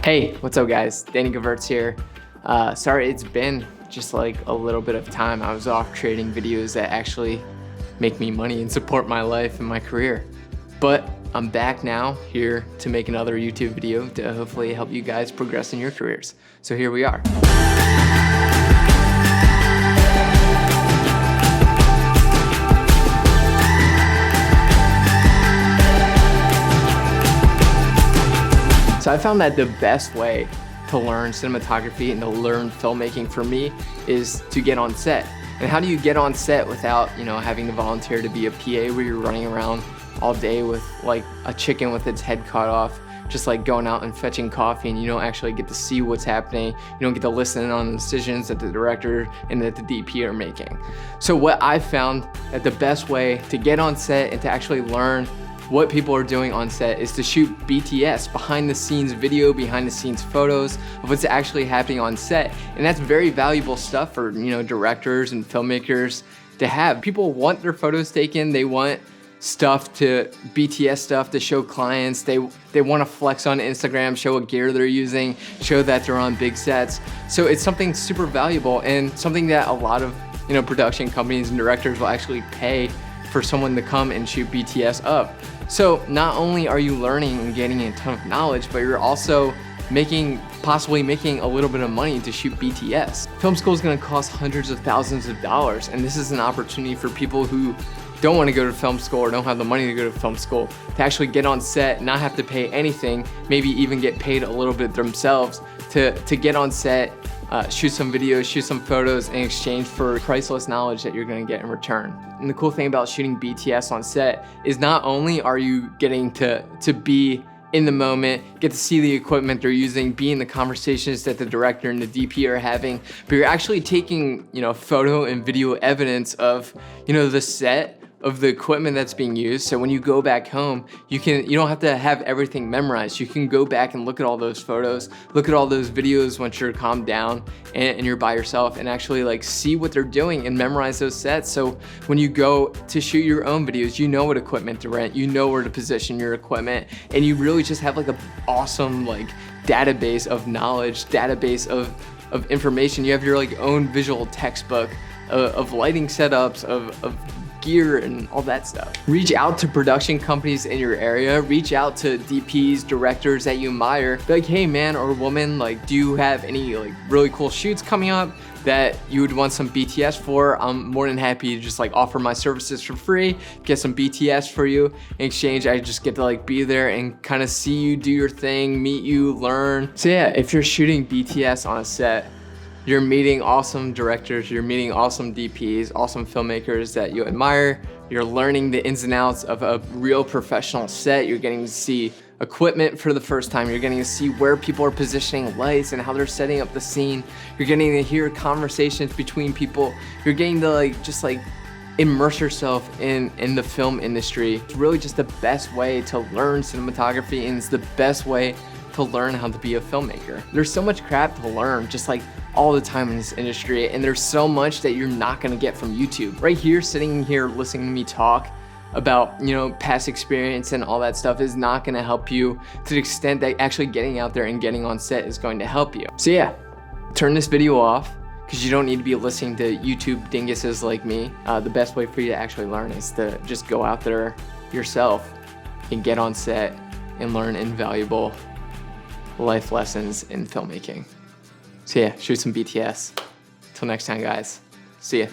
Hey, what's up guys? Danny Gevirtz here. Sorry, it's been just like a little bit of time. I was off creating videos that actually make me money and support my life and my career. But I'm back now here to make another YouTube video to hopefully help you guys progress in your careers. So here we are. So I found that the best way to learn cinematography and to learn filmmaking for me is to get on set. And how do you get on set without, having to volunteer to be a PA where you're running around all day with like a chicken with its head cut off, just like going out and fetching coffee, and you don't actually get to see what's happening. You don't get to listen on the decisions that the director and that the DP are making. So what I found that the best way to get on set and to actually learn what people are doing on set is to shoot BTS, behind the scenes video, behind the scenes photos of what's actually happening on set. And that's very valuable stuff for directors and filmmakers to have. People want their photos taken, they want BTS stuff to show clients, they want to flex on Instagram, show what gear they're using, show that they're on big sets. So it's something super valuable and something that a lot of production companies and directors will actually pay for someone to come and shoot BTS up. So not only are you learning and gaining a ton of knowledge, but you're also possibly making a little bit of money to shoot BTS. Film school is gonna cost hundreds of thousands of dollars, and this is an opportunity for people who don't want to go to film school or don't have the money to go to film school to actually get on set, not have to pay anything, maybe even get paid a little bit themselves to get on set, shoot some videos, shoot some photos in exchange for priceless knowledge that you're gonna get in return. And the cool thing about shooting BTS on set is not only are you getting to be in the moment, get to see the equipment they're using, be in the conversations that the director and the DP are having, but you're actually taking photo and video evidence of the set, of the equipment that's being used. So when you go back home, you don't have to have everything memorized. You can go back and look at all those photos, look at all those videos once you're calmed down and you're by yourself, and actually see what they're doing and memorize those sets. So when you go to shoot your own videos, you know what equipment to rent, you know where to position your equipment, and you really just have an awesome database of knowledge, database of information. You have your own visual textbook of lighting setups, of gear and all that stuff. Reach out to production companies in your area, reach out to DPs, directors that you admire. Be like, hey man or woman, do you have any really cool shoots coming up that you would want some BTS for? I'm more than happy to just offer my services for free, get some BTS for you. In exchange, I just get to be there and kind of see you do your thing, meet you, learn. So yeah, if you're shooting BTS on a set, you're meeting awesome directors, you're meeting awesome DPs, awesome filmmakers that you admire. You're learning the ins and outs of a real professional set. You're getting to see equipment for the first time. You're getting to see where people are positioning lights and how they're setting up the scene. You're getting to hear conversations between people. You're getting to immerse yourself in the film industry. It's really just the best way to learn cinematography, and it's the best way to learn how to be a filmmaker. There's so much crap to learn just all the time in this industry, and there's so much that you're not gonna get from YouTube. Right here, sitting here listening to me talk about past experience and all that stuff is not gonna help you to the extent that actually getting out there and getting on set is going to help you. So yeah, turn this video off, because you don't need to be listening to YouTube dinguses like me. The best way for you to actually learn is to just go out there yourself and get on set and learn invaluable life lessons in filmmaking. So yeah, shoot some BTS. Till next time guys, see ya.